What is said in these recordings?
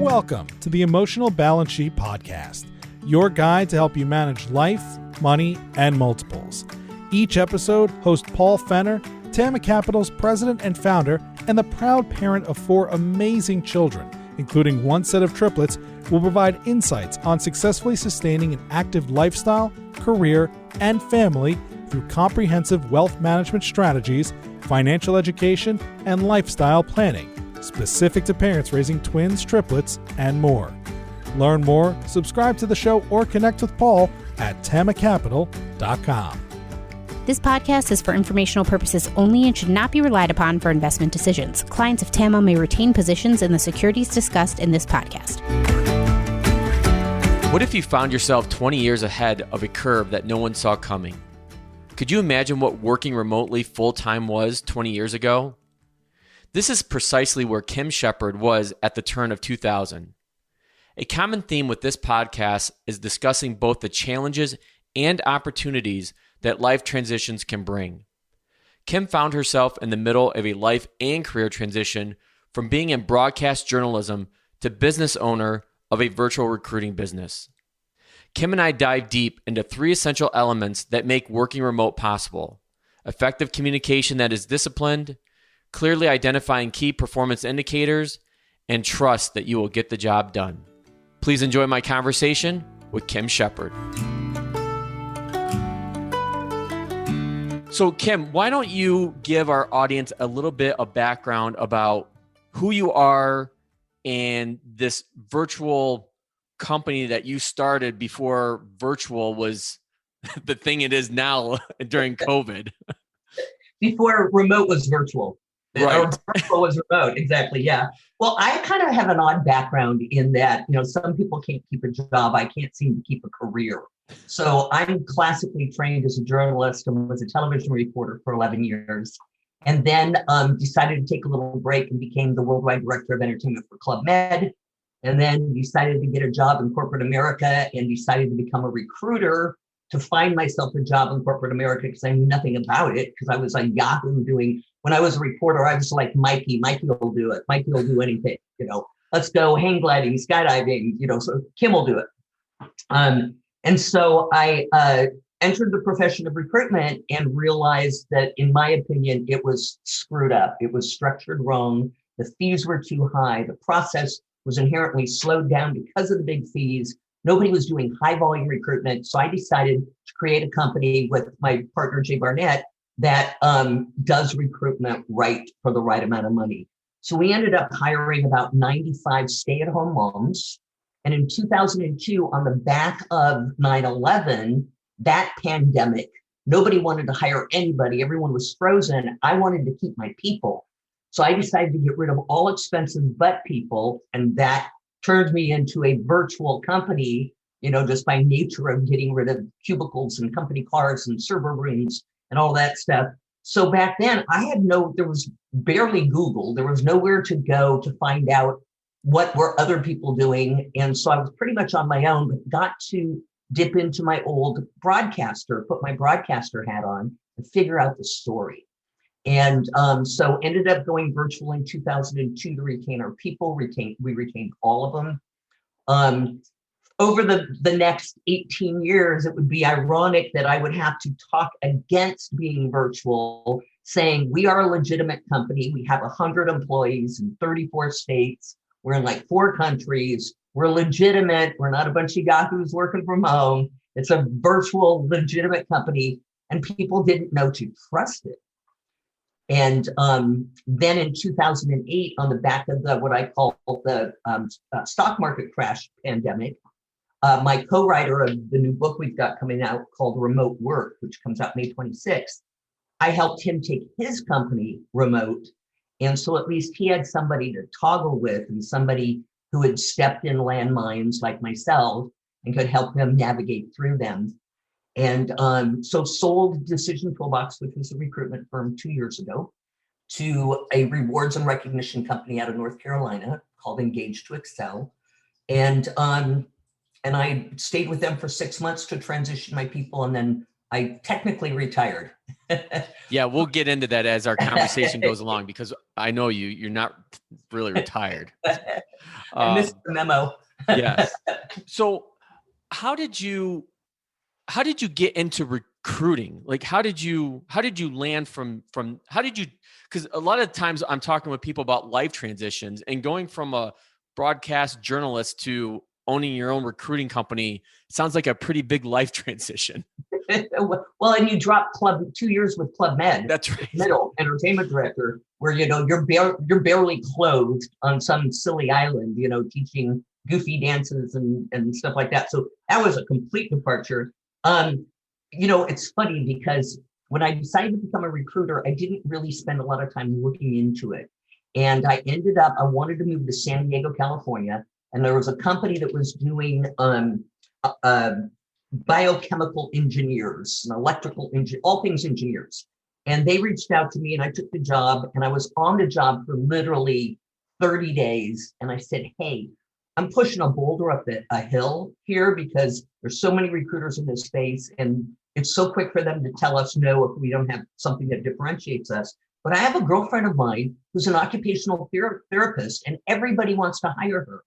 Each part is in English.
Welcome to the Emotional Balance Sheet Podcast, your guide to help you manage life, money, and multiples. Each episode, host Paul Fenner, Tama Capital's president and founder, and the proud parent of 4 amazing children, including 1 set of triplets, will provide insights on successfully sustaining an active lifestyle, career, and family through comprehensive wealth management strategies, financial education, and lifestyle planning, specific to parents raising twins, triplets, and more. Learn more, subscribe to the show, or connect with Paul at tamacapital.com. This podcast is for informational purposes only and should not be relied upon for investment decisions. Clients of TAMA may retain positions in the securities discussed in this podcast. What if you found yourself 20 years ahead of a curve that no one saw coming? Could you imagine what working remotely full-time was 20 years ago? This is precisely where Kim Shepard was at the turn of 2000. A common theme with this podcast is discussing both the challenges and opportunities that life transitions can bring. Kim found herself in the middle of a life and career transition from being in broadcast journalism to business owner of a virtual recruiting business. Kim and I dive deep into 3 essential elements that make working remote possible: effective communication that is disciplined, clearly identifying key performance indicators, and trust that you will get the job done. Please enjoy my conversation with Kim Shepard. So Kim, why don't you give our audience a little bit of background about who you are and this virtual company that you started before virtual was the thing it is now during COVID. Before remote was virtual. Right. Or virtual was remote, exactly, yeah. Well, I kind of have an odd background in that, some people can't keep a job. I can't seem to keep a career. So I'm classically trained as a journalist and was a television reporter for 11 years. And then decided to take a little break and became the worldwide director of entertainment for Club Med. And then decided to get a job in corporate America and decided to become a recruiter to find myself a job in corporate America because I knew nothing about it, because I was on Yahoo when I was a reporter, I was like, Mikey will do it. Mikey will do anything, let's go hang gliding, skydiving, so Kim will do it. And so I entered the profession of recruitment and realized that, in my opinion, it was screwed up. It was structured wrong. The fees were too high. The process was inherently slowed down because of the big fees. Nobody was doing high volume recruitment. So I decided to create a company with my partner, Jay Barnett, that does recruitment right for the right amount of money. So we ended up hiring about 95 stay-at-home moms. And in 2002, on the back of 9/11, that pandemic, nobody wanted to hire anybody. Everyone was frozen. I wanted to keep my people. So I decided to get rid of all expensive but people. And that turned me into a virtual company, just by nature of getting rid of cubicles and company cars and server rooms and all that stuff. So back then there was barely Google. There was nowhere to go to find out what were other people doing. And so I was pretty much on my own, but got to dip into my old broadcaster, put my broadcaster hat on and figure out the story. And so ended up going virtual in 2002 to retain our people. We retained all of them. Over the next 18 years, it would be ironic that I would have to talk against being virtual, saying we are a legitimate company. We have 100 employees in 34 states. We're in like 4 countries. We're legitimate. We're not a bunch of yahoos working from home. It's a virtual, legitimate company, and people didn't know to trust it. And then in 2008, on the back of what I call the stock market crash pandemic, my co-writer of the new book we've got coming out called Remote Work, which comes out May 26th, I helped him take his company remote. And so at least he had somebody to toggle with and somebody who had stepped in landmines like myself and could help him navigate through them. And so sold Decision Toolbox, which was a recruitment firm 2 years ago, to a rewards and recognition company out of North Carolina called Engage to Excel. And I stayed with them for 6 months to transition my people and then I technically retired. Yeah, we'll get into that as our conversation goes along, because I know you're not really retired. I missed the memo. Yes. So how did you get into recruiting? Like, how did you land because a lot of times I'm talking with people about life transitions, and going from a broadcast journalist to owning your own recruiting company sounds like a pretty big life transition. Well, and you drop 2 years with Club Med. That's right. Middle entertainment director, where you're barely clothed on some silly island, teaching goofy dances and stuff like that. So that was a complete departure. It's funny because when I decided to become a recruiter, I didn't really spend a lot of time looking into it. And I wanted to move to San Diego, California. And there was a company that was doing biochemical engineers and electrical all things engineers. And they reached out to me, and I took the job, and I was on the job for literally 30 days. And I said, hey, I'm pushing a boulder up a hill here, because there's so many recruiters in this space, and it's so quick for them to tell us no if we don't have something that differentiates us. But I have a girlfriend of mine who's an occupational therapist, and everybody wants to hire her.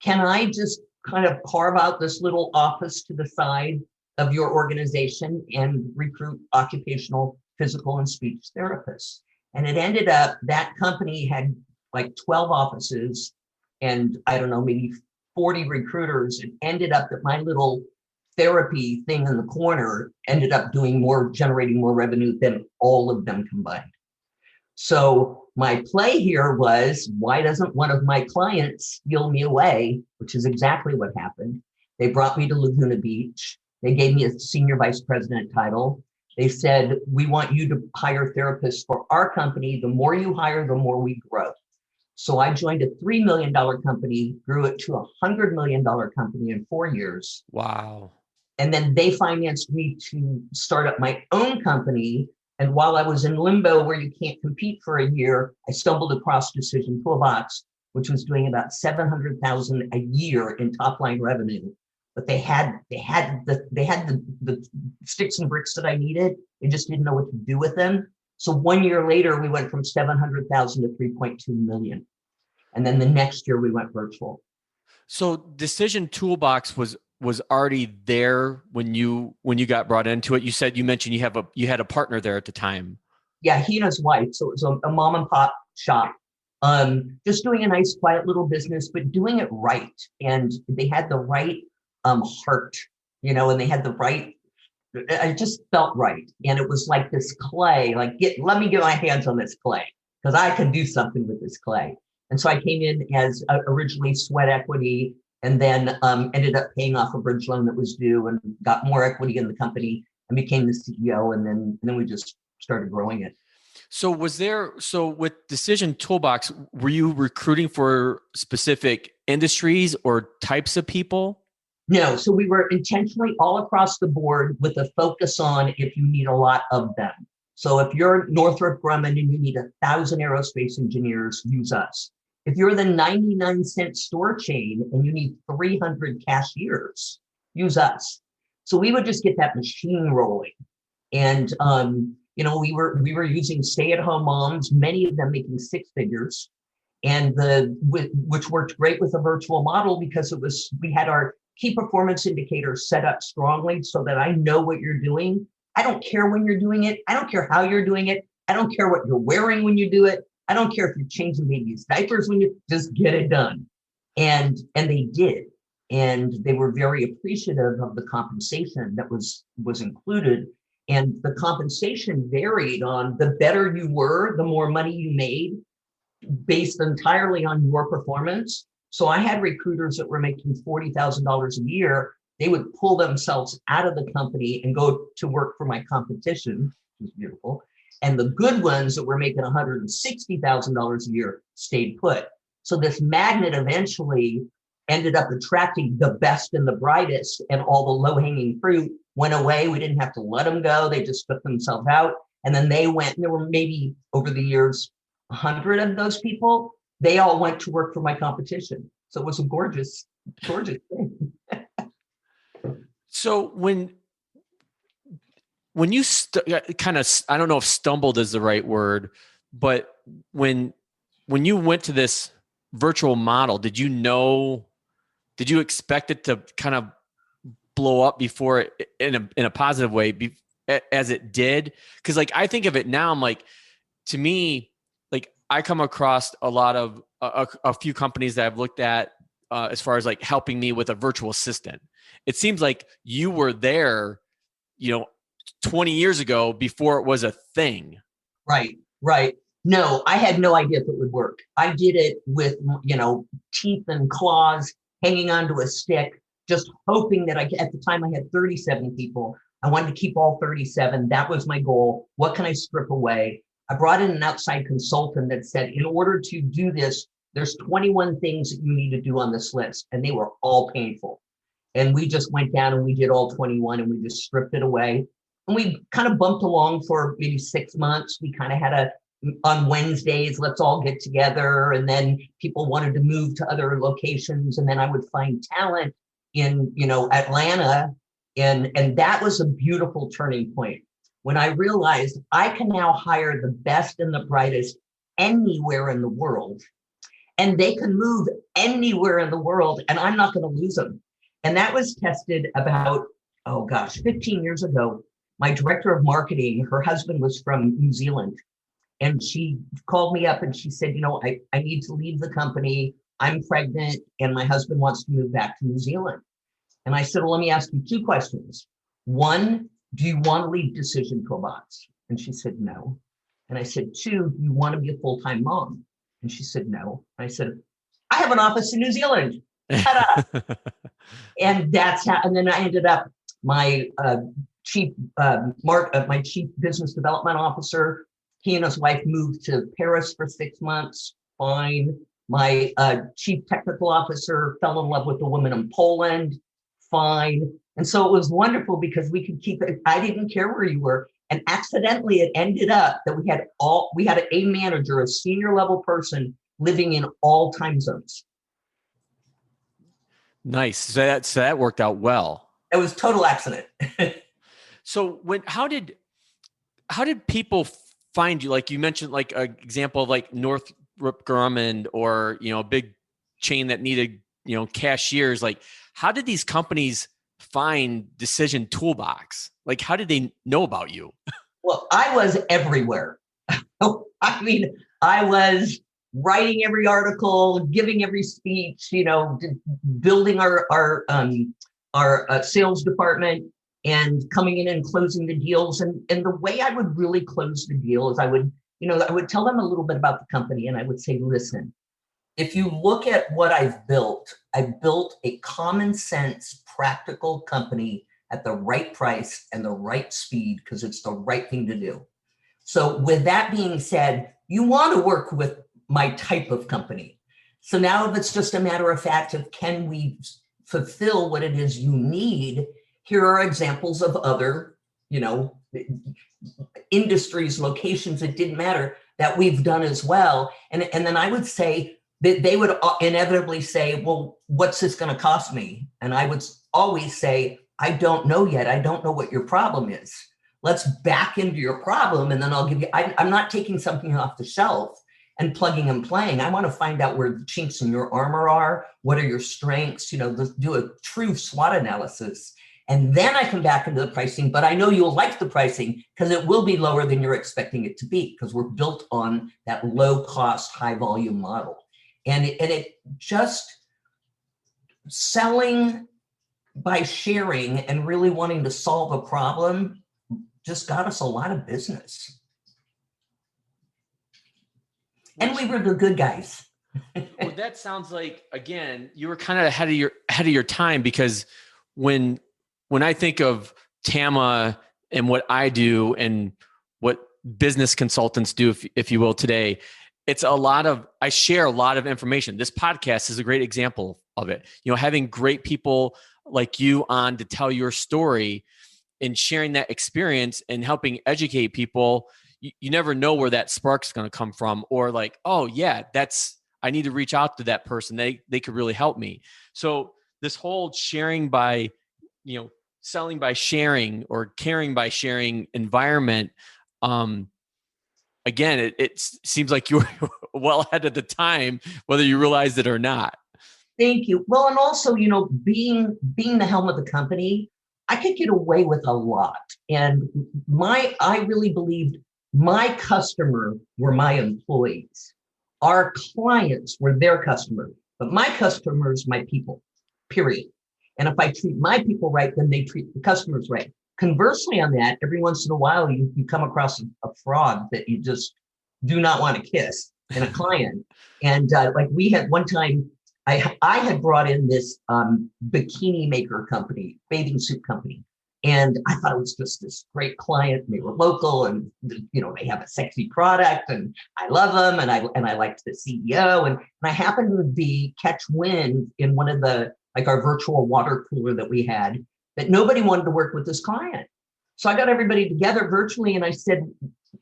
Can I just kind of carve out this little office to the side of your organization and recruit occupational, physical, and speech therapists? And it ended up, that company had like 12 offices and I don't know, maybe 40 recruiters. It ended up that my little therapy thing in the corner ended up generating more revenue than all of them combined. So my play here was, why doesn't one of my clients steal me away? Which is exactly what happened. They brought me to Laguna Beach. They gave me a senior vice president title. They said, we want you to hire therapists for our company. The more you hire, the more we grow. So I joined a $3 million company, grew it to a $100 million company in 4 years. Wow. And then they financed me to start up my own company. And while I was in limbo where you can't compete for a year, I stumbled across Decision Toolbox, which was doing about $700,000 a year in top line revenue. But they had the sticks and bricks that I needed. They just didn't know what to do with them. So 1 year later, we went from 700,000 to 3.2 million. And then the next year we went virtual. So Decision Toolbox was already there when you got brought into it. You mentioned you had a partner there at the time. Yeah, he and his wife. So it was a mom and pop shop, just doing a nice, quiet little business, but doing it right. And they had the right heart, and they had the right. It just felt right, and it was like this clay. Like, let me get my hands on this clay, because I can do something with this clay. And so I came in as originally sweat equity. And then ended up paying off a bridge loan that was due, and got more equity in the company and became the CEO. And then we just started growing it. So with Decision Toolbox, were you recruiting for specific industries or types of people? No. So we were intentionally all across the board with a focus on if you need a lot of them. So if you're Northrop Grumman and you need 1,000 aerospace engineers, use us. If you're the 99-cent store chain and you need 300 cashiers, use us. So we would just get that machine rolling. And, we were using stay-at-home moms, many of them making six figures, and which worked great with a virtual model, because we had our key performance indicators set up strongly so that I know what you're doing. I don't care when you're doing it. I don't care how you're doing it. I don't care what you're wearing when you do it. I don't care if you're changing babies' diapers when you just get it done. And they did. And they were very appreciative of the compensation that was included. And the compensation varied on the better you were, the more money you made, based entirely on your performance. So I had recruiters that were making $40,000 a year. They would pull themselves out of the company and go to work for my competition, which was beautiful. And the good ones that were making $160,000 a year stayed put. So this magnet eventually ended up attracting the best and the brightest, and all the low-hanging fruit went away. We didn't have to let them go. They just took themselves out. And then they went, and there were maybe over the years, 100 of those people. They all went to work for my competition. So it was a gorgeous, gorgeous thing. So when you kind of, I don't know if stumbled is the right word, but when you went to this virtual model, did you expect it to kind of blow up before it, in a positive way, as it did? Because like, I think of it now, I'm like, to me, like I come across a lot of a few companies that I've looked at as far as like helping me with a virtual assistant. It seems like you were there, 20 years ago before it was a thing. Right, right. No, I had no idea if it would work. I did it with, teeth and claws, hanging onto a stick, just hoping that at the time I had 37 people. I wanted to keep all 37. That was my goal. What can I strip away? I brought in an outside consultant that said, in order to do this, there's 21 things that you need to do on this list. And they were all painful. And we just went down and we did all 21 and we just stripped it away. And we kind of bumped along for maybe 6 months. We kind of had on Wednesdays, let's all get together. And then people wanted to move to other locations. And then I would find talent in, Atlanta. And that was a beautiful turning point when I realized I can now hire the best and the brightest anywhere in the world. And they can move anywhere in the world and I'm not going to lose them. And that was tested about, 15 years ago. My director of marketing, her husband was from New Zealand. And she called me up and she said, I need to leave the company. I'm pregnant and my husband wants to move back to New Zealand. And I said, well, let me ask you 2 questions. One, do you want to leave Decision Toolbox? And she said, no. And I said, 2, do you want to be a full-time mom? And she said, no. And I said, I have an office in New Zealand. Ta-da. And that's how, and then I ended up, my chief business development officer, he and his wife moved to Paris for 6 months. Fine. My chief technical officer fell in love with a woman in Poland. Fine. And so it was wonderful because we could keep it. I didn't care where you were. And accidentally it ended up that we had a manager, a senior level person living in all time zones. Nice. So that worked out well. It was total accident. So how did people find you? Like you mentioned, like an example of like Northrop Grumman or, a big chain that needed, cashiers. Like how did these companies find Decision Toolbox? Like how did they know about you? Well, I was everywhere. I mean, I was writing every article, giving every speech, building our sales department and coming in and closing the deals. And the way I would really close the deal is I would tell them a little bit about the company and I would say, listen, if you look at what I built a common sense, practical company at the right price and the right speed because it's the right thing to do. So with that being said, you want to work with my type of company. So now if it's just a matter of fact of can we fulfill what it is you need, here are examples of other, industries, locations, it didn't matter, that we've done as well. And then I would say that they would inevitably say, well, what's this going to cost me? And I would always say, I don't know yet. I don't know what your problem is. Let's back into your problem. And then I'll give you, I'm not taking something off the shelf and plugging and playing. I want to find out where the chinks in your armor are. What are your strengths? Do a true SWOT analysis. And then I come back into the pricing, but I know you'll like the pricing because it will be lower than you're expecting it to be because we're built on that low cost, high volume model. And it just selling by sharing and really wanting to solve a problem just got us a lot of business. And we were the good guys. Well, that sounds like, again, you were kind of ahead of your time because when I think of Tama and what I do and what business consultants do, if you will, today, I share a lot of information. This podcast is a great example of it. Having great people like you on to tell your story and sharing that experience and helping educate people. You never know where that spark's going to come from, or like, oh yeah, I need to reach out to that person. They could really help me. So this whole sharing by, selling by sharing or caring by sharing environment, again, it seems like you were well ahead of the time, whether you realized it or not. Thank you. Well, and also, being the helm of the company, I could get away with a lot. And I really believed my customer were my employees. Our clients were their customers, but my customers, my people, period. And if I treat my people right, then they treat the customers right. Conversely on that, every once in a while, you come across a fraud that you just do not want to kiss in a client. And like we had one time, I had brought in this bikini maker company, bathing suit company. And I thought it was just this great client. They were local and, they have a sexy product and I love them. And I liked the CEO. And I happened to catch wind in one of our virtual water cooler that we had, that nobody wanted to work with this client. So I got everybody together virtually and I said,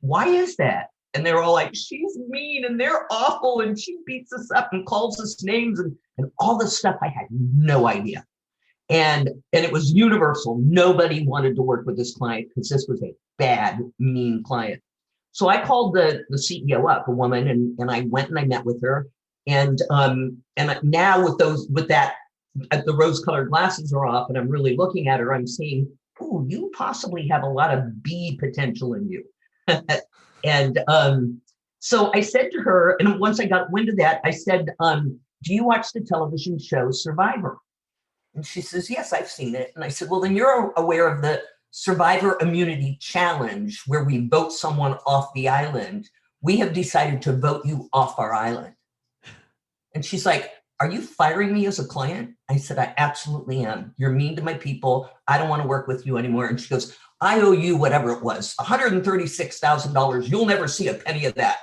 why is that? And they were all like, she's mean and they're awful and she beats us up and calls us names and all this stuff. I had no idea. And it was universal. Nobody wanted to work with this client because this was a bad, mean client. So I called the CEO up, a woman, and I went and I met with her. And now with that, the rose-colored glasses are off and I'm really looking at her, I'm seeing, oh, you possibly have a lot of B potential in you. And so I said to her, and once I got wind of that, I said, do you watch the television show Survivor? And she says, yes, I've seen it. And I said, well, then you're aware of the Survivor Immunity Challenge where we vote someone off the island. We have decided to vote you off our island. And she's like, are you firing me as a client? I said, I absolutely am. You're mean to my people. I don't want to work with you anymore. And she goes, I owe you whatever it was, $136,000. You'll never see a penny of that.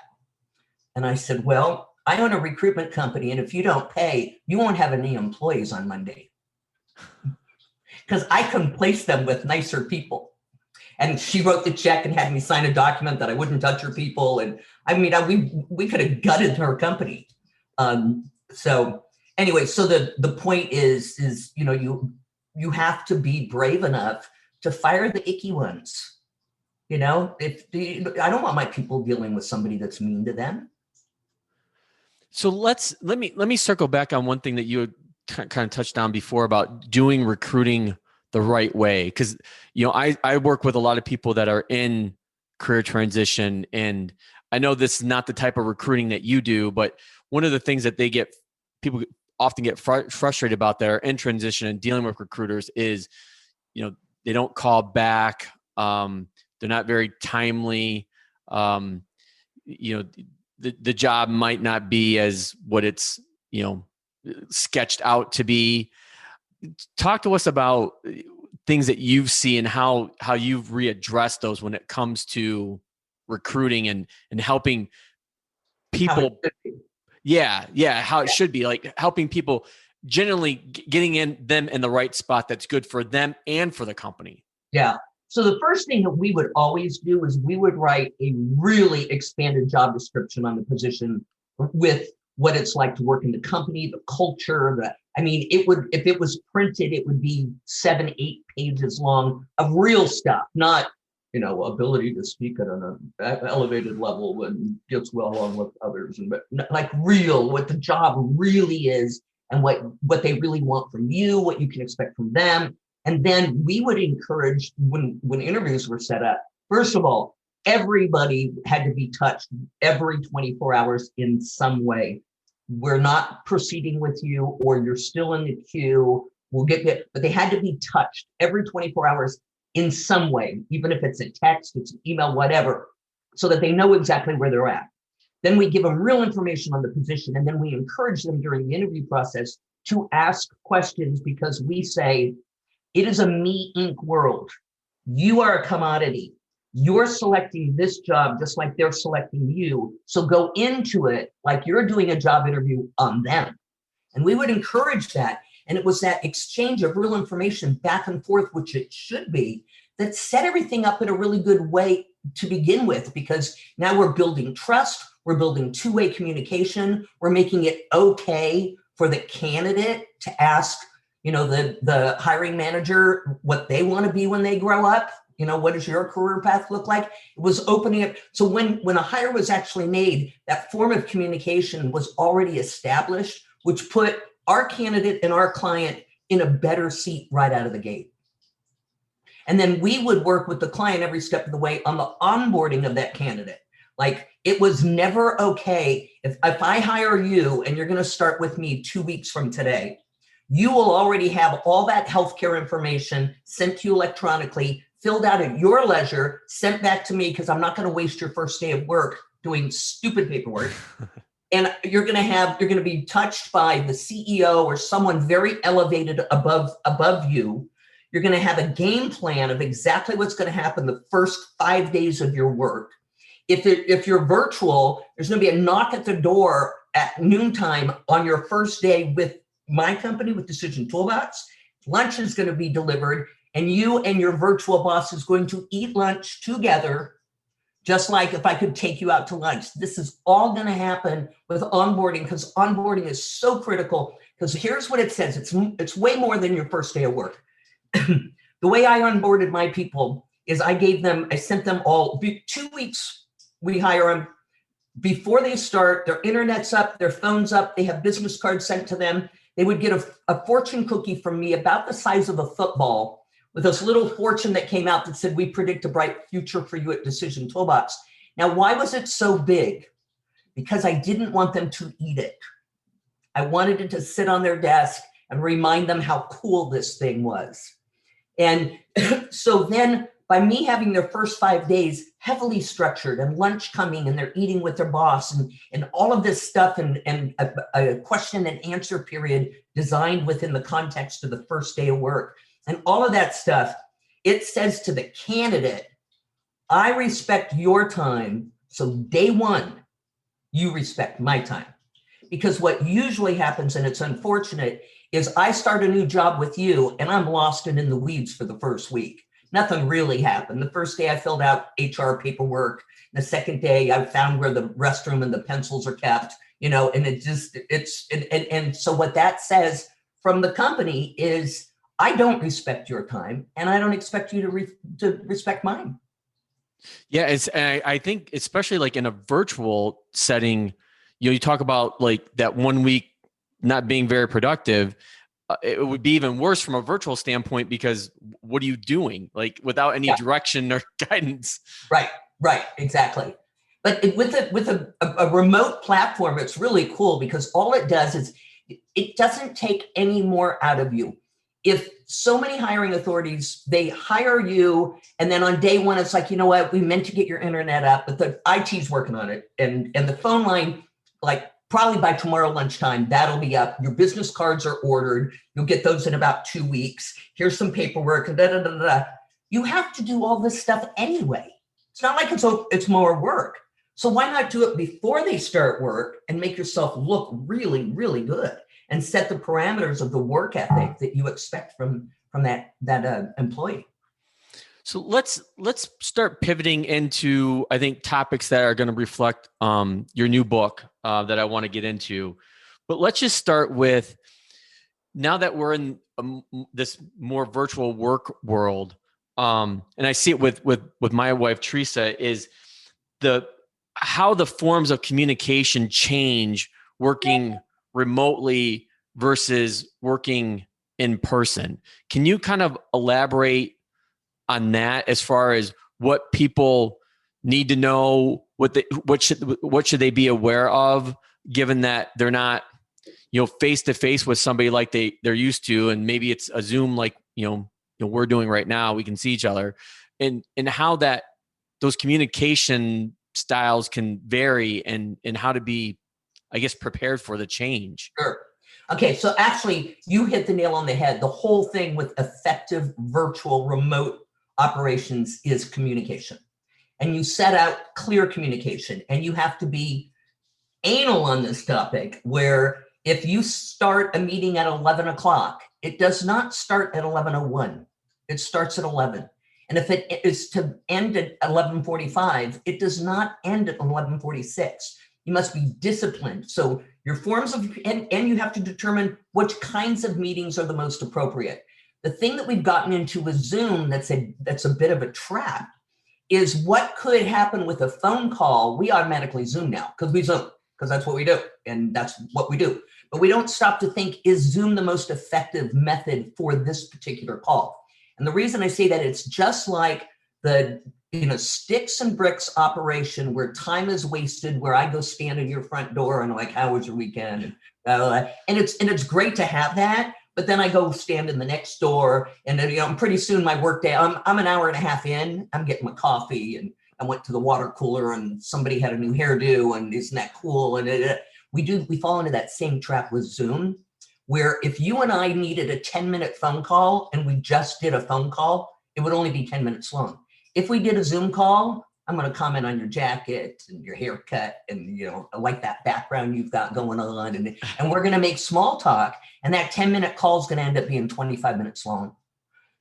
And I said, well, I own a recruitment company. And if you don't pay, you won't have any employees on Monday. Because I can place them with nicer people. And she wrote the check and had me sign a document that I wouldn't touch her people. And I mean, we could have gutted her company. So anyway, so the point is, you have to be brave enough to fire the icky ones. I don't want my people dealing with somebody that's mean to them. So let me circle back on one thing that you kind of touched on before about doing recruiting the right way. Because, I work with a lot of people that are in career transition, and I know this is not the type of recruiting that you do, but one of the things that people often get frustrated about that are in transition and dealing with recruiters is, they don't call back. They're not very timely. The job might not be as what it's, sketched out to be. Talk to us about things that you've seen and how you've readdressed those when it comes to recruiting and helping people. How it should be, like helping people, generally getting them in the right spot that's good for them and for the company. Yeah. So the first thing that we would always do is we would write a really expanded job description on the position with what it's like to work in the company, the culture, if it was printed, it would be 7-8 pages long of real stuff, not, ability to speak at an elevated level and gets well along with others, but like real, what the job really is and what they really want from you, what you can expect from them. And then we would encourage when interviews were set up, first of all, everybody had to be touched every 24 hours in some way. We're not proceeding with you, or you're still in the queue. We'll get it, but they had to be touched every 24 hours in some way, even if it's a text, it's an email, whatever, so that they know exactly where they're at. Then we give them real information on the position, and then we encourage them during the interview process to ask questions, because we say, it is a me Inc. world. You are a commodity. You're selecting this job just like they're selecting you. So go into it like you're doing a job interview on them. And we would encourage that. And it was that exchange of real information back and forth, which it should be, that set everything up in a really good way to begin with, because now we're building trust. We're building two-way communication. We're making it okay for the candidate to ask, the hiring manager, what they want to be when they grow up. What does your career path look like? It was opening up. So when a hire was actually made, that form of communication was already established, which put our candidate and our client in a better seat right out of the gate. And then we would work with the client every step of the way on the onboarding of that candidate. Like, it was never okay if I hire you and you're going to start with me 2 weeks from today, you will already have all that healthcare information sent to you electronically, filled out at your leisure, sent back to me, because I'm not going to waste your first day of work doing stupid paperwork. And you're going to be touched by the CEO or someone very elevated above you. You're going to have a game plan of exactly what's going to happen the first 5 days of your work. If you're virtual, there's going to be a knock at the door at noontime on your first day with my company, with Decision Toolbox. Lunch is going to be delivered, and you and your virtual boss is going to eat lunch together, just like if I could take you out to lunch. This is all going to happen with onboarding, because onboarding is so critical. Because here's what it says. It's way more than your first day of work. The way I onboarded my people is I sent them all 2 weeks. We hire them before they start. Their internet's up, their phone's up, they have business cards sent to them. They would get a fortune cookie from me about the size of a football, with this little fortune that came out that said, "We predict a bright future for you at Decision Toolbox." Now, why was it so big? Because I didn't want them to eat it. I wanted it to sit on their desk and remind them how cool this thing was. And so then, by me having their first 5 days heavily structured, and lunch coming, and they're eating with their boss, and all of this stuff, and a question and answer period designed within the context of the first day of work, and all of that stuff, it says to the candidate, I respect your time, so day one, you respect my time. Because what usually happens, and it's unfortunate, is I start a new job with you, and I'm lost and in the weeds for the first week. Nothing really happened. The first day I filled out HR paperwork. The second day I found where the restroom and the pencils are kept, and and so what that says from the company is, I don't respect your time, and I don't expect you to respect mine. Yeah, I think especially like in a virtual setting, you talk about like that 1 week not being very productive. It would be even worse from a virtual standpoint, because what are you doing, like, without any direction or guidance? Right, exactly. But with a remote platform, it's really cool, because all it does is it doesn't take any more out of you. If so many hiring authorities, they hire you, and then on day one, it's like, you know what, we meant to get your internet up, but the IT's working on it, and the phone line, like, probably by tomorrow lunchtime, that'll be up. Your business cards are ordered. You'll get those in about 2 weeks. Here's some paperwork, and da-da-da-da. You have to do all this stuff anyway. It's not like it's more work. So why not do it before they start work and make yourself look really, really good, and set the parameters of the work ethic that you expect from that employee? So let's start pivoting into, I think, topics that are going to reflect your new book that I want to get into. But let's just start with, now that we're in this more virtual work world, and I see it with my wife Teresa, is how the forms of communication change working remotely versus working in person. Can you kind of elaborate on that, as far as what people need to know, what should they be aware of, given that they're not, face to face with somebody like they're used to, and maybe it's a Zoom like we're doing right now. We can see each other, and how that those communication styles can vary, and how to be, I guess, prepared for the change. Sure. Okay, so actually, you hit the nail on the head. The whole thing with effective virtual remote operations is communication. And you set out clear communication, and you have to be anal on this topic, where if you start a meeting at 11 o'clock, it does not start at 11:01. It starts at 11. And if it is to end at 11:45, it does not end at 11:46. You must be disciplined. So your forms of, and you have to determine which kinds of meetings are the most appropriate. The thing that we've gotten into with Zoom that's a bit of a trap is what could happen with a phone call. We automatically Zoom now because we Zoom, because that's what we do. And that's what we do. But we don't stop to think, is Zoom the most effective method for this particular call? And the reason I say that, it's just like the sticks and bricks operation where time is wasted, where I go stand in your front door and I'm like, how was your weekend? And it's great to have that, but then I go stand in the next door and pretty soon my work day, I'm an hour and a half in, I'm getting my coffee and I went to the water cooler and somebody had a new hairdo and isn't that cool? And we fall into that same trap with Zoom, where if you and I needed a 10-minute phone call and we just did a phone call, it would only be 10 minutes long. If we did a Zoom call, I'm going to comment on your jacket and your haircut and, I like that background you've got going on. And we're going to make small talk. And that 10-minute call is going to end up being 25 minutes long.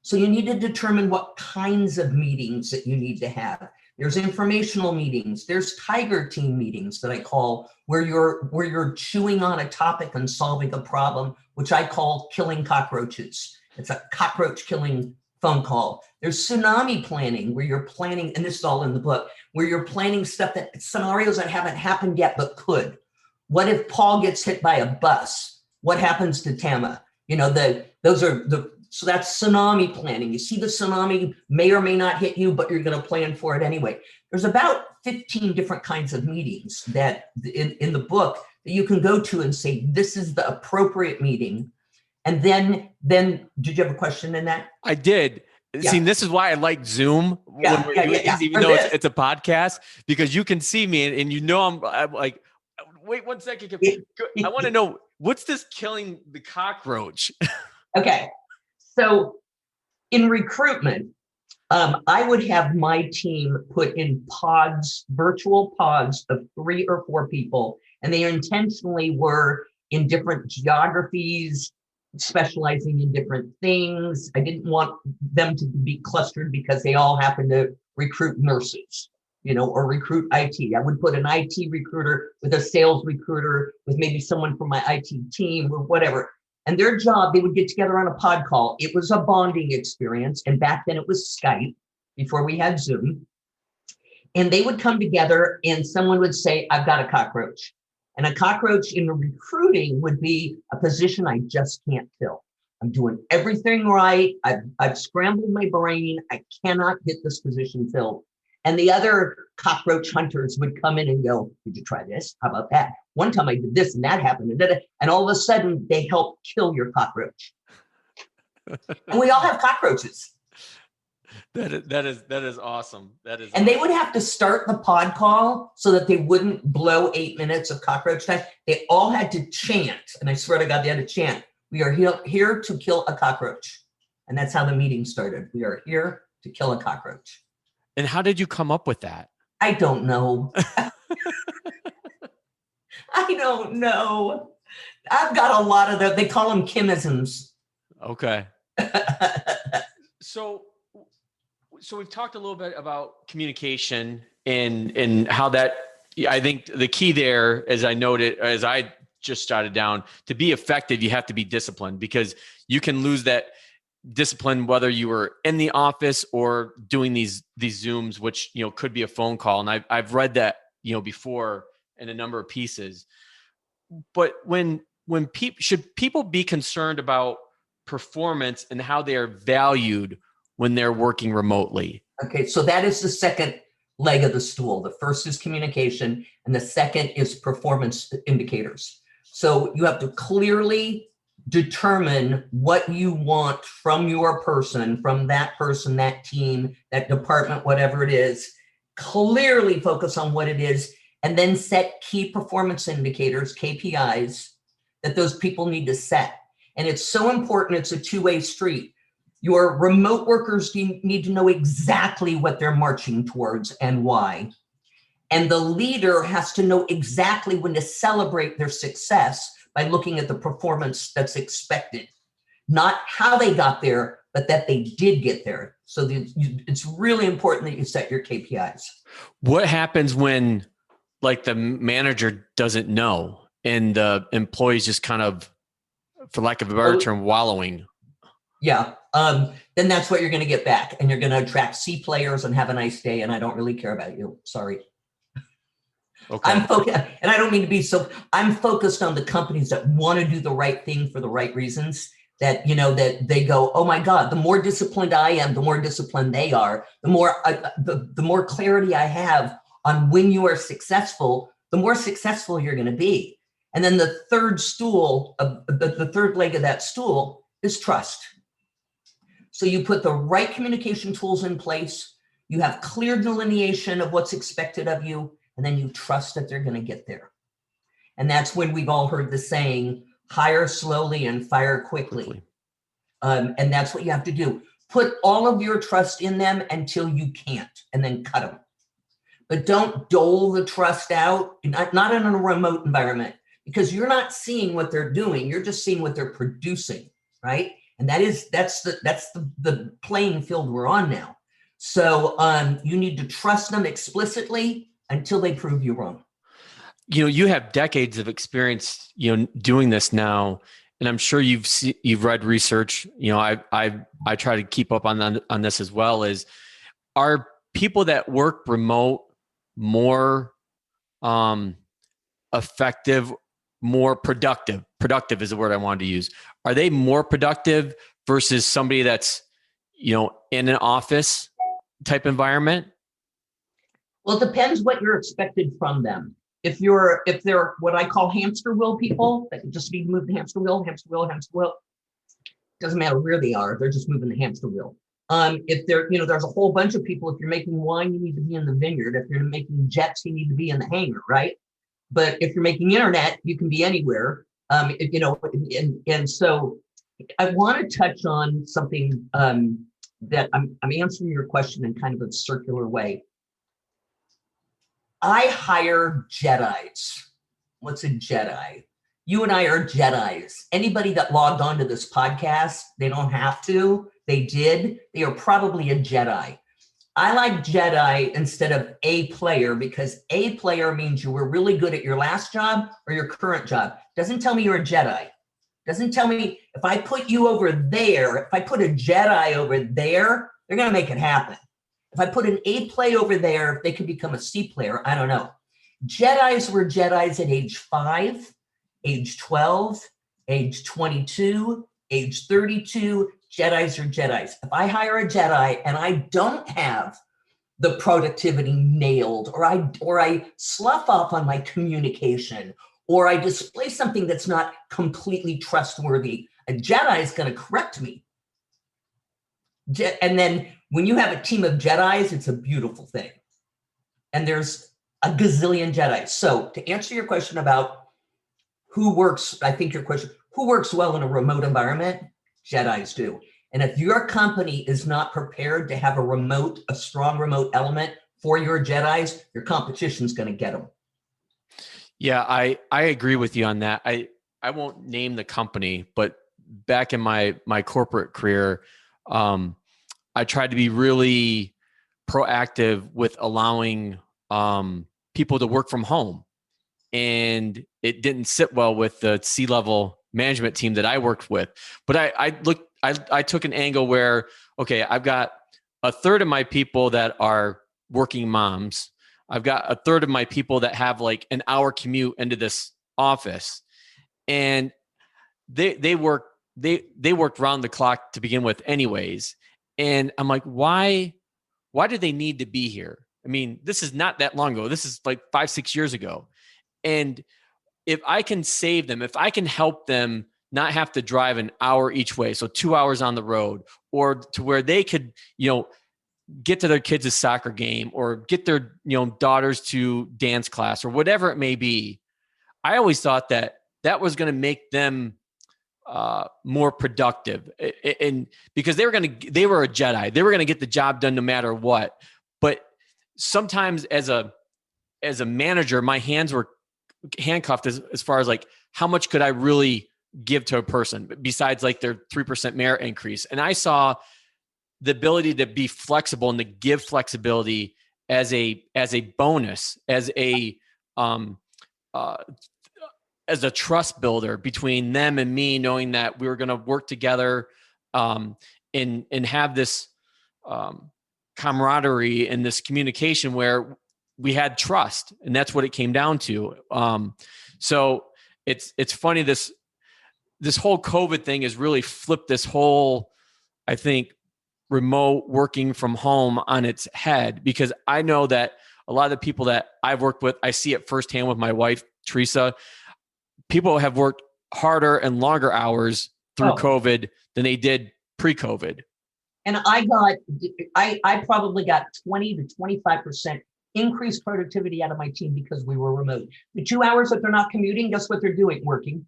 So you need to determine what kinds of meetings that you need to have. There's informational meetings. There's tiger team meetings that I call where you're chewing on a topic and solving a problem, which I call killing cockroaches. It's a cockroach killing phone call. There's tsunami planning where you're planning, and this is all in the book, where you're planning stuff scenarios that haven't happened yet but could. What if Paul gets hit by a bus? What happens to Tama? So that's tsunami planning. You see the tsunami may or may not hit you, but you're going to plan for it anyway. There's about 15 different kinds of meetings that in the book that you can go to and say, this is the appropriate meeting. And then did you have a question in that? I did. Yeah. See, this is why I like Zoom when we're doing these, even though it's a podcast, because you can see me and I'm like, wait 1 second. I want to know, what's this killing the cockroach? Okay. So in recruitment, I would have my team put in pods, virtual pods of 3 or 4 people, and they intentionally were in different geographies, specializing in different things. I didn't want them to be clustered because they all happen to recruit nurses, or recruit IT. I would put an IT recruiter with a sales recruiter with maybe someone from my IT team or whatever. And their job, they would get together on a pod call. It was a bonding experience. And back then it was Skype before we had Zoom. And they would come together and someone would say, I've got a cockroach. And a cockroach in the recruiting would be a position I just can't fill. I'm doing everything right. I've scrambled my brain. I cannot get this position filled. And the other cockroach hunters would come in and go, did you try this? How about that? One time I did this and that happened. And all of a sudden they help kill your cockroach. And we all have cockroaches. That is awesome. And they would have to start the pod call so that they wouldn't blow 8 minutes of cockroach time. They all had to chant. And I swear to God, they had to chant. We are here to kill a cockroach. And that's how the meeting started. We are here to kill a cockroach. And how did you come up with that? I don't know. I don't know. I've got a lot of them. They call them Kimisms. Okay. So we've talked a little bit about communication and how that, I think the key there, as I noted, as I just jotted down, to be effective, you have to be disciplined, because you can lose that discipline whether you were in the office or doing these Zooms, which could be a phone call. And I've read that before in a number of pieces. But when should people be concerned about performance and how they are valued when they're working remotely? Okay, so that is the second leg of the stool. The first is communication, and the second is performance indicators. So you have to clearly determine what you want from your person, that team, that department, whatever it is. Clearly focus on what it is, and then set key performance indicators, KPIs, that those people need to set. And it's so important. It's a two-way street. Your remote workers need to know exactly what they're marching towards and why. And the leader has to know exactly when to celebrate their success by looking at the performance that's expected. Not how they got there, but that they did get there. So it's really important that you set your KPIs. What happens when like the manager doesn't know and the employee's just kind of, for lack of a better term, wallowing. Yeah. Then that's what you're going to get back. And you're going to attract C players and have a nice day. And I don't really care about you. Sorry. Okay. I'm focused, and I don't mean to be so, I'm focused on the companies that want to do the right thing for the right reasons, that, you know, that they go, oh my God, the more disciplined I am, the more disciplined they are, the more clarity I have on when you are successful, the more successful you're going to be. And then the third stool, the third leg of that stool is trust. So you put the right communication tools in place, you have clear delineation of what's expected of you, and then you trust that they're going to get there. And that's when we've all heard the saying, hire slowly and fire quickly. And that's what you have to do. Put all of your trust in them until you can't, and then cut them. But don't dole the trust out, not in a remote environment, because you're not seeing what they're doing. You're just seeing what they're producing, right? And that's the playing field we're on now. So you need to trust them explicitly until they prove you wrong. You know, you have decades of experience, you know, doing this now, and I'm sure you've read research. You know, I try to keep up on this as well. Are people that work remote more effective, more productive? Productive is the word I wanted to use. Are they more productive versus somebody that's, you know, in an office type environment? Well, it depends what you're expected from them. If they're what I call hamster wheel people that just need to move the hamster wheel, doesn't matter where they are, they're just moving the hamster wheel. If they're, you know, there's a whole bunch of people. If you're making wine, you need to be in the vineyard. If you're making jets, you need to be in the hangar, right? But if you're making internet, you can be anywhere. You know, and so I want to touch on something that I'm answering your question in kind of a circular way. I hire Jedis. What's a Jedi? You and I are Jedis. Anybody that logged onto this podcast, they don't have to. They did. They are probably a Jedi. I like Jedi instead of a player, because a player means you were really good at your last job or your current job. Doesn't tell me you're a Jedi. Doesn't tell me if I put you over there, if I put a Jedi over there, they're going to make it happen. If I put an A play over there, they could become a C player. I don't know. Jedis were Jedis at age 5, age 12, age 22, age 32. Jedis are Jedis. If I hire a Jedi and I don't have the productivity nailed, or I slough off on my communication, or I display something that's not completely trustworthy, a Jedi is going to correct me. And then when you have a team of Jedis, it's a beautiful thing. And there's a gazillion Jedis. So to answer your question about who works well in a remote environment, Jedis do. And if your company is not prepared to have a strong remote element for your Jedis, your competition's going to get them. Yeah, I agree with you on that. I won't name the company, but back in my corporate career, I tried to be really proactive with allowing people to work from home. And it didn't sit well with the C-level management team that I worked with. But I took an angle where, okay, I've got a third of my people that are working moms. I've got a third of my people that have like an hour commute into this office. And they worked round the clock to begin with anyways. And I'm like, why do they need to be here? I mean, this is not that long ago. This is like 5-6 years ago. And if I can save them, if I can help them not have to drive an hour each way, so 2 hours on the road, or to where they could, you know, get to their kids' soccer game, or get their, you know, daughters to dance class, or whatever it may be, I always thought that was going to make them more productive, and because they were a Jedi, they were going to get the job done no matter what. But sometimes as a manager, my hands were handcuffed as far as like, how much could I really give to a person besides like their 3% merit increase? And I saw the ability to be flexible and to give flexibility as a bonus, as a as a trust builder between them and me, knowing that we were going to work together and have this camaraderie and this communication where we had trust, and that's what it came down to. So it's funny, this whole COVID thing has really flipped this whole, I think, remote working from home on its head, because I know that a lot of the people that I've worked with, I see it firsthand with my wife, Teresa. People have worked harder and longer hours through COVID than they did pre-COVID. And I probably got 20 to 25% increased productivity out of my team because we were remote. The 2 hours that they're not commuting, guess what they're doing? Working.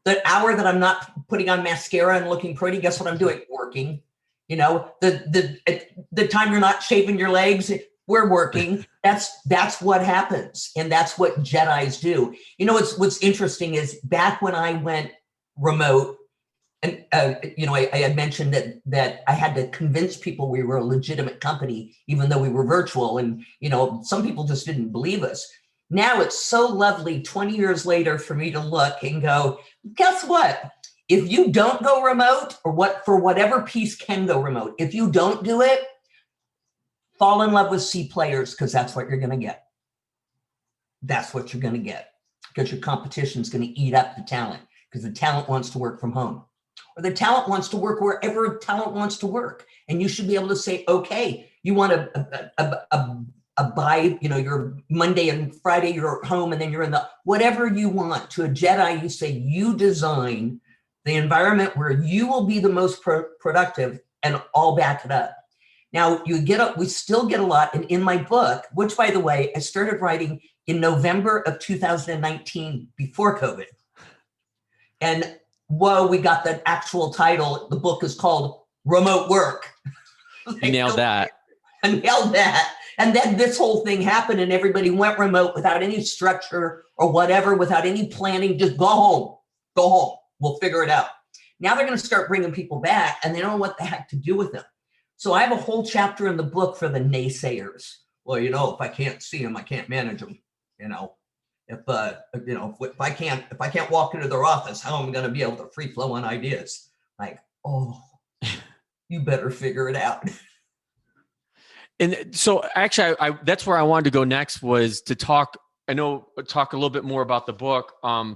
The hour that I'm not putting on mascara and looking pretty, guess what I'm doing? Working. You know, the time you're not shaving your legs, we're working. That's what happens. And that's what Jedis do. You know, what's interesting is back when I went remote, and I had mentioned that I had to convince people we were a legitimate company, even though we were virtual. And, some people just didn't believe us. Now it's so lovely 20 years later for me to look and go, guess what? If you don't go remote, or for whatever piece can go remote, if you don't do it, fall in love with C players, because that's what you're going to get. That's what you're going to get, because your competition is going to eat up the talent, because the talent wants to work from home, or the talent wants to work wherever talent wants to work. And you should be able to say, okay, you want a buy, your Monday and Friday, you're at home, and then you're in the, whatever you want. To a Jedi, you say, you design the environment where you will be the most productive, and I'll back it up. Now we still get a lot. And in my book, which by the way, I started writing in November of 2019 before COVID. And we got the actual title. The book is called Remote Work. You nailed that. I nailed that. And then this whole thing happened, and everybody went remote without any structure or whatever, without any planning. Just go home. We'll figure it out. Now they're going to start bringing people back, and they don't know what the heck to do with them. So I have a whole chapter in the book for the naysayers. Well, if I can't see them, I can't manage them. If I can't walk into their office, how am I going to be able to free flow on ideas? Like, you better figure it out. And so actually, that's where I wanted to go next, was to talk a little bit more about the book. I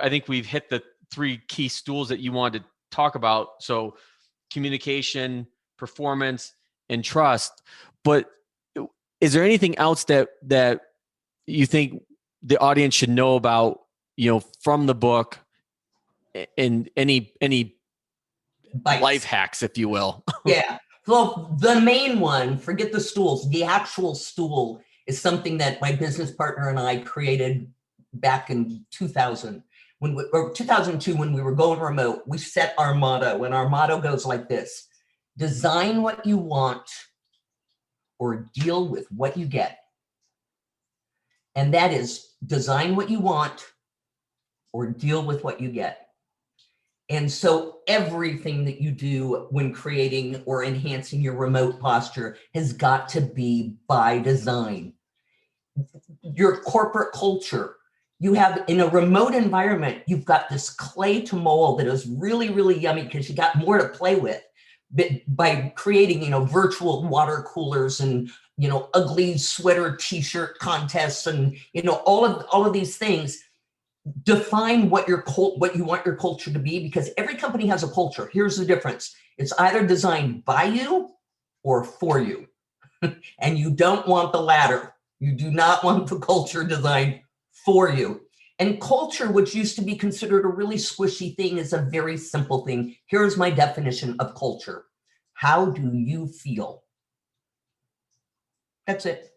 think we've hit the 3 key stools that you wanted to talk about. So communication, performance, and trust. But is there anything else that you think the audience should know about, from the book, and any Bites. Life hacks, if you will? Yeah. Well, the main one, forget the stools. The actual stool is something that my business partner and I created back in 2000, or 2002, when we were going remote. We set our motto, and our motto goes like this: design what you want, or deal with what you get. And that is, design what you want, or deal with what you get. And so everything that you do when creating or enhancing your remote posture has got to be by design. Your corporate culture, you have, in a remote environment, you've got this clay to mold that is really, really yummy, because you got more to play with. But by creating, virtual water coolers and, ugly sweater t-shirt contests and, all of these things, define what you want your culture to be, because every company has a culture. Here's the difference. It's either designed by you or for you. And you don't want the latter. You do not want the culture designed for you. And culture, which used to be considered a really squishy thing, is a very simple thing. Here's my definition of culture. How do you feel? That's it.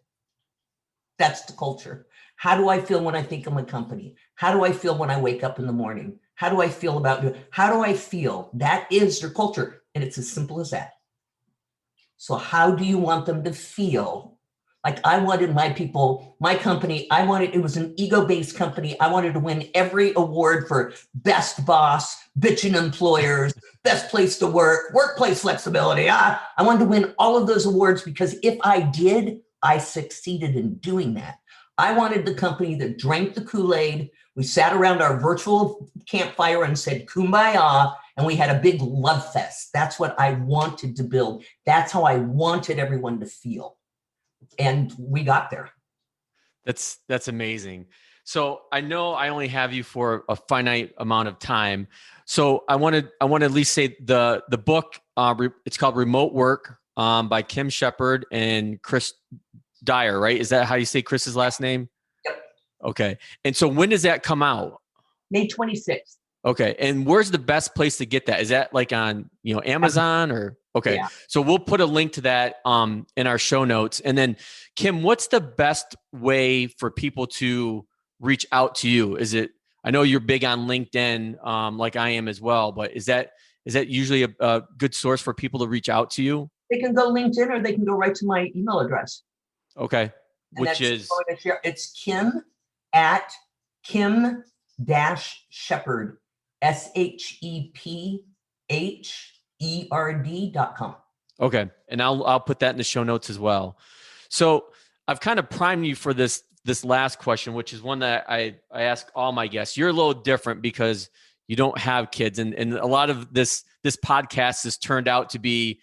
That's the culture. How do I feel when I think of my company? How do I feel when I wake up in the morning? How do I feel about you? How do I feel? That is your culture. And it's as simple as that. So how do you want them to feel? Like, I wanted my people, my company, it was an ego-based company. I wanted to win every award for best boss, bitchin' employers, best place to work, workplace flexibility. I wanted to win all of those awards, because if I did, I succeeded in doing that. I wanted the company that drank the Kool-Aid. We sat around our virtual campfire and said kumbaya, and we had a big love fest. That's what I wanted to build. That's how I wanted everyone to feel. And we got there. That's amazing. So I know I only have you for a finite amount of time. So I want to at least say the book, it's called Remote Work by Kim Shepard and Chris Dyer, right? Is that how you say Chris's last name? Yep. Okay. And so when does that come out? May 26th. Okay. And where's the best place to get that? Is that like on, Amazon or? Okay. Yeah. So we'll put a link to that in our show notes. And then Kim, what's the best way for people to reach out to you? I know you're big on LinkedIn, like I am as well, but is that usually a good source for people to reach out to you? They can go LinkedIn or they can go right to my email address. Okay. Which is? It's Kim at Kim-Shepard, SHEPHERD.com. Okay. And I'll put that in the show notes as well. So I've kind of primed you for this last question, which is one that I ask all my guests. You're a little different because you don't have kids. And a lot of this podcast has turned out to be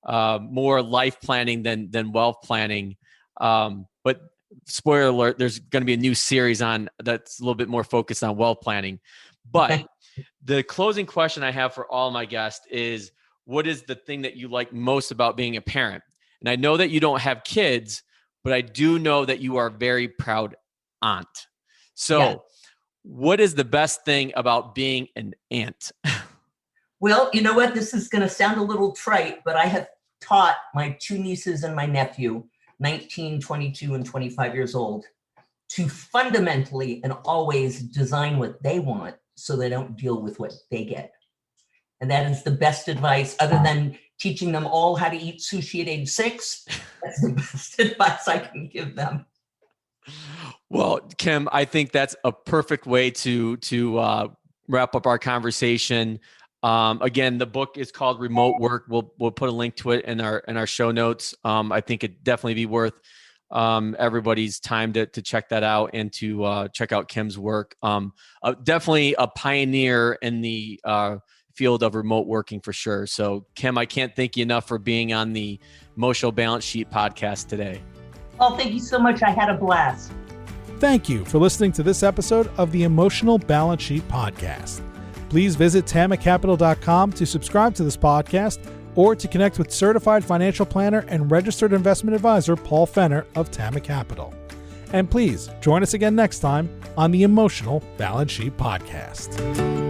more life planning than wealth planning. But spoiler alert, there's going to be a new series on that's a little bit more focused on wealth planning. But the closing question I have for all my guests is, what is the thing that you like most about being a parent? And I know that you don't have kids, but I do know that you are a very proud aunt. So What is the best thing about being an aunt? Well, you know what? This is going to sound a little trite, but I have taught my 2 nieces and my nephew, 19, 22, and 25 years old, to fundamentally and always design what they want so they don't deal with what they get. And that is the best advice, other than teaching them all how to eat sushi at age 6. That's the best advice I can give them. Well, Kim, I think that's a perfect way to wrap up our conversation. Again, the book is called Remote Work. We'll put a link to it in our show notes. I think it'd definitely be worth everybody's time to check that out and to check out Kim's work. Definitely a pioneer in the field of remote working for sure. So Kim, I can't thank you enough for being on the Emotional Balance Sheet podcast today. Oh, thank you so much. I had a blast. Thank you for listening to this episode of the Emotional Balance Sheet podcast. Please visit tamacapital.com to subscribe to this podcast or to connect with certified financial planner and registered investment advisor Paul Fenner of Tama Capital. And please join us again next time on the Emotional Balance Sheet podcast.